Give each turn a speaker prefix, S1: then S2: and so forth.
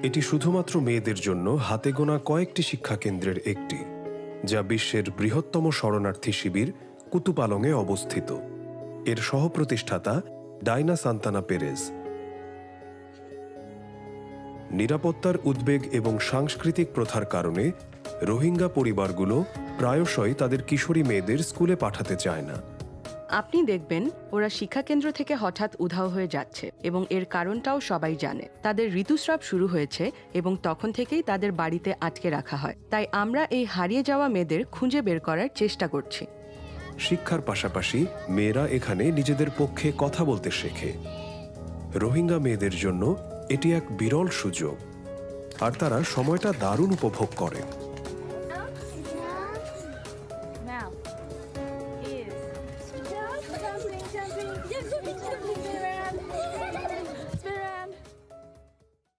S1: এটি শুধুমাত্র মেয়েদের জন্য হাতে গোনা কয়েকটি শিক্ষাকেন্দ্রের একটি, যা বিশ্বের বৃহত্তম শরণার্থী শিবির কুতুপালংয়ে অবস্থিত। এর সহ-প্রতিষ্ঠাতা ডাইনা সান্তানা পেরেজ। নিরাপত্তার উদ্বেগ এবং সাংস্কৃতিক প্রথার কারণে রোহিঙ্গা পরিবারগুলো প্রায়শই তাদের কিশোরী মেয়েদের স্কুলে পাঠাতে চায় না।
S2: আপনি দেখবেন ওরা শিক্ষাকেন্দ্র থেকে হঠাৎ উধাও হয়ে যাচ্ছে এবং এর কারণটাও সবাই জানে। তাদের ঋতুস্রাব শুরু হয়েছে এবং তখন থেকেই তাদের বাড়িতে আটকে রাখা হয়। তাই আমরা এই হারিয়ে যাওয়া মেয়েদের খুঁজে বের করার চেষ্টা করছি।
S1: শিক্ষার পাশাপাশি মেয়েরা এখানে নিজেদের পক্ষে কথা বলতে শেখে। রোহিঙ্গা মেয়েদের জন্য এটি এক বিরল সুযোগ, আর তারা সময়টা দারুণ উপভোগ করে।